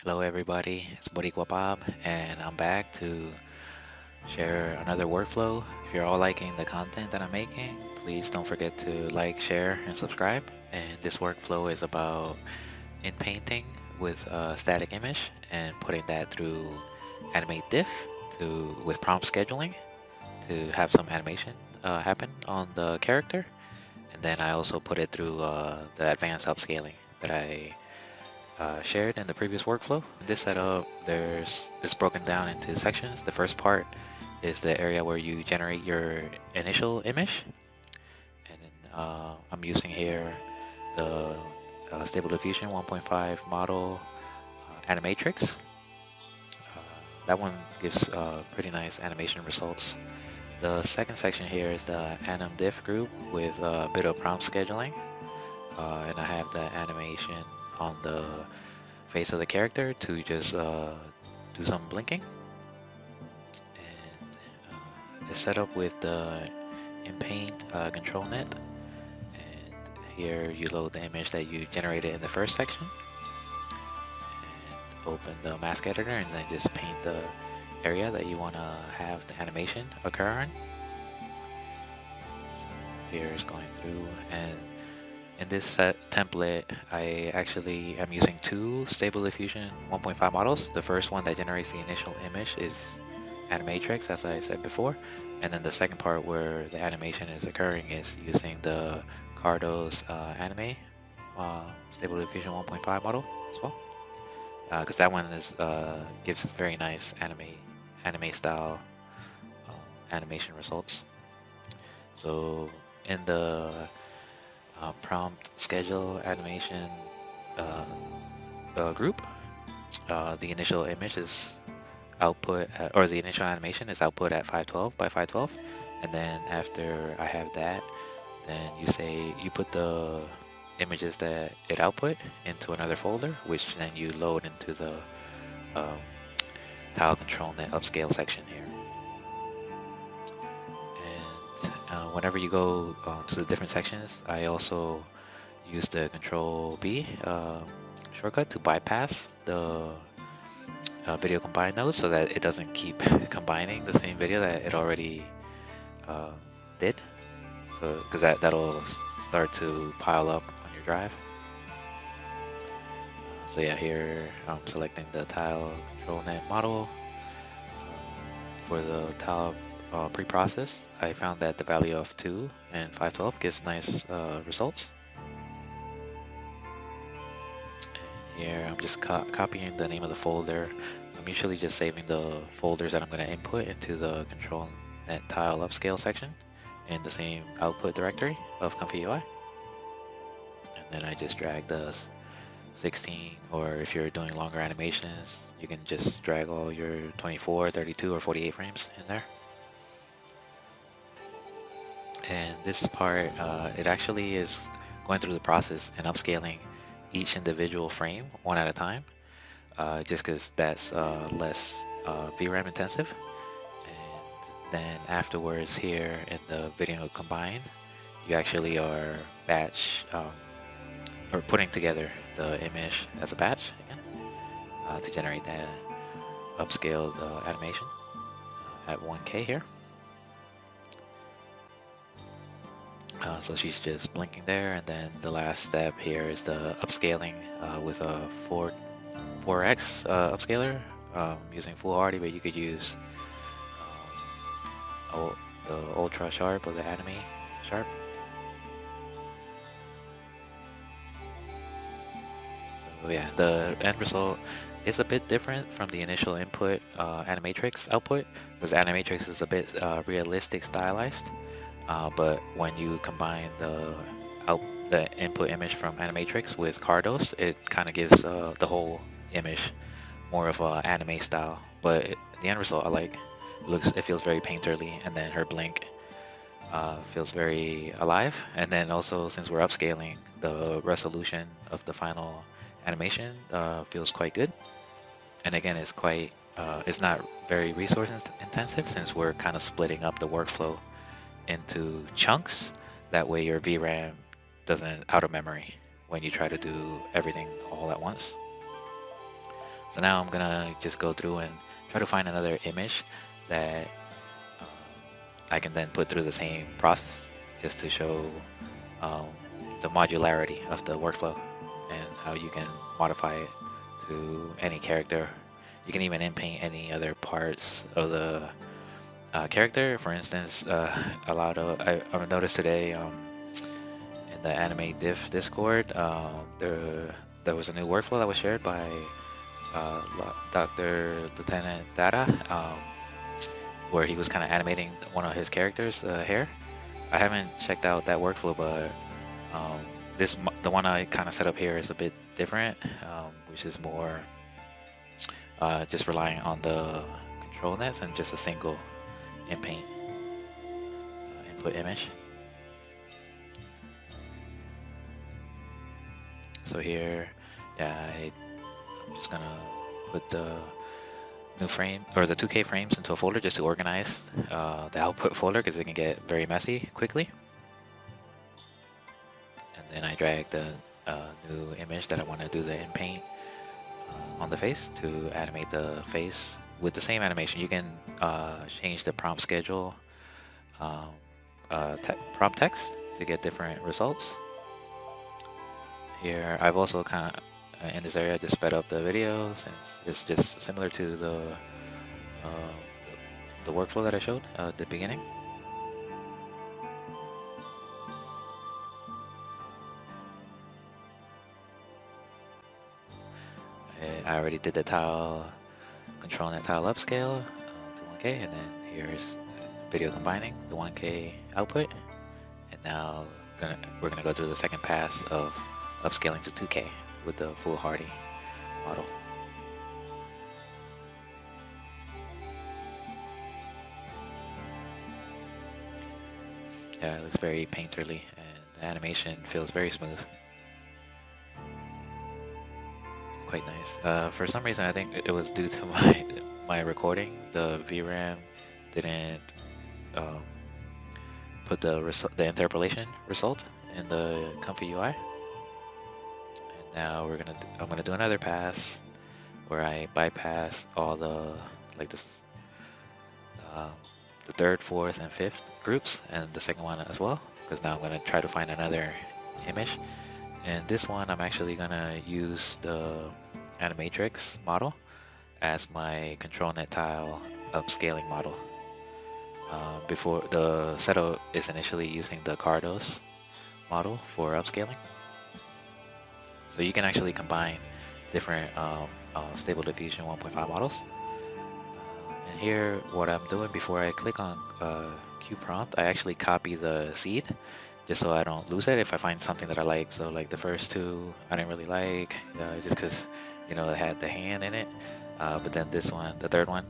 Hello everybody, it's Boricua Bob and I'm back to share another workflow. If you're all liking the content that I'm making, please don't forget to like, share, and subscribe. And this workflow is about inpainting with a static image and putting that through animate diff with prompt scheduling to have some animation happen on the character. And then I also put it through the advanced upscaling that I shared in the previous workflow. In this setup, it's broken down into sections. The first part is the area where you generate your initial image, and then, I'm using here the Stable Diffusion 1.5 model animatrix. That one gives pretty nice animation results. The second section here is the anim diff group with a bit of prompt scheduling, and I have the animation on the face of the character to just do some blinking. And it's set up with the Inpaint control net. And here you load the image that you generated in the first section. And open the mask editor and then just paint the area that you want to have the animation occur in. So here is going through, and in this set template, I actually am using two Stable Diffusion 1.5 models. The first one that generates the initial image is Animatrix, as I said before. And then the second part where the animation is occurring is using the Cardos Anime Stable Diffusion 1.5 model as well. Because that one gives very nice anime style animation results. So in the prompt schedule animation group, the initial image is output or the initial animation is output at 512 by 512, and then after I have that, then you put the images that it output into another folder, which then you load into the um, tile control net upscale section here. And whenever you go to the different sections, I also use the Control B shortcut to bypass the video combine node so that it doesn't keep combining the same video that it already did. So because that'll start to pile up on your drive. So yeah, here I'm selecting the tile control net model. For the tile pre-process, I found that the value of 2 and 512 gives nice results. Here I'm just copying the name of the folder. I'm usually just saving the folders that I'm going to input into the control net tile upscale section in the same output directory of Comfy UI. And then I just drag the 16, or if you're doing longer animations, you can just drag all your 24, 32, or 48 frames in there. And this part, it actually is going through the process and upscaling each individual frame one at a time, just because that's less VRAM intensive. And then afterwards here in the video combine, you actually are batch or putting together the image as a batch again to generate that upscaled animation at 1K here. So she's just blinking there, and then the last step here is the upscaling with a 4x upscaler using full arty, but you could use the ultra sharp or the anime sharp. So yeah, the end result is a bit different from the initial input animatrix output, because animatrix is a bit realistic stylized. But when you combine the input image from Animatrix with Cardos, it kind of gives the whole image more of a anime style. But the end result, I like. It feels very painterly, and then her blink feels very alive. And then also, since we're upscaling, the resolution of the final animation feels quite good. And again, it's not very resource intensive, since we're kind of splitting up the workflow into chunks. That way your VRAM doesn't out of memory when you try to do everything all at once. So now I'm gonna just go through and try to find another image that um, I can then put through the same process just to show um, the modularity of the workflow and how you can modify it to any character. You can even inpaint any other parts of the character. For instance, I've noticed today in the anime diff Discord, there was a new workflow that was shared by Dr. Lieutenant Data, where he was kind of animating one of his characters' hair. I haven't checked out that workflow, but the one I kind of set up here is a bit different, which is more just relying on the control nets and just a single inpaint input image. So here, yeah, I'm just gonna put the new frame or the 2K frames into a folder just to organize the output folder because it can get very messy quickly. And then I drag the new image that I want to do the inpaint on the face to animate the face with the same animation. You can change the prompt schedule, prompt text to get different results. Here, I've also kind of in this area just sped up the video since it's just similar to the workflow that I showed at the beginning. I already did the tile, controlling that tile upscale to 1K, and then here's video combining the 1K output. And now we're gonna go through the second pass of upscaling to 2K with the foolhardy model. Yeah, it looks very painterly, and the animation feels very smooth. Quite nice. For some reason, I think it was due to my recording. The VRAM didn't put the interpolation result in the Comfy UI. And now I'm gonna do another pass where I bypass all the the third, fourth, and fifth groups, and the second one as well, because now I'm gonna try to find another image. And this one, I'm actually gonna use the Animatrix model as my control net tile upscaling model. Before the setup is initially using the Cardos model for upscaling. So you can actually combine different Stable Diffusion 1.5 models. And here, what I'm doing before I click on Q prompt, I actually copy the seed just so I don't lose it if I find something that I like. So like the first two, I didn't really like just because, you know, it had the hand in it. But then this one, the third one,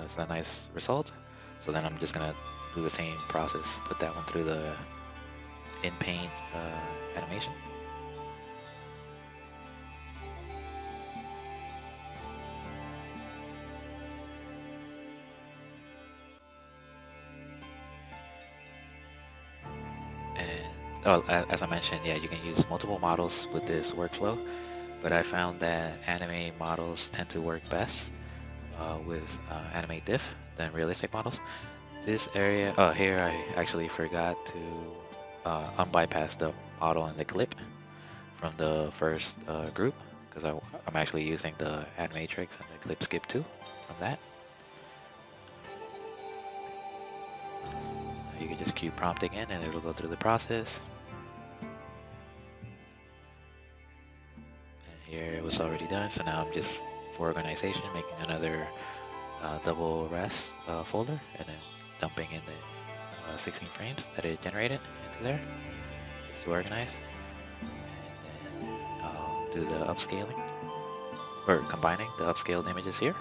is a nice result. So then I'm just gonna do the same process, put that one through the inpaint animation. As I mentioned, yeah, you can use multiple models with this workflow, but I found that anime models tend to work best with anime diff than realistic models. This area, here I actually forgot to unbypass the model and the clip from the first group because I'm actually using the animatrix and the clip skip too from that. You can just keep prompting in and it'll go through the process. Here it was already done, so now I'm just, for organization, making another double res folder and then dumping in the 16 frames that it generated into there just to organize. And then I'll do the upscaling, or combining the upscaled images here.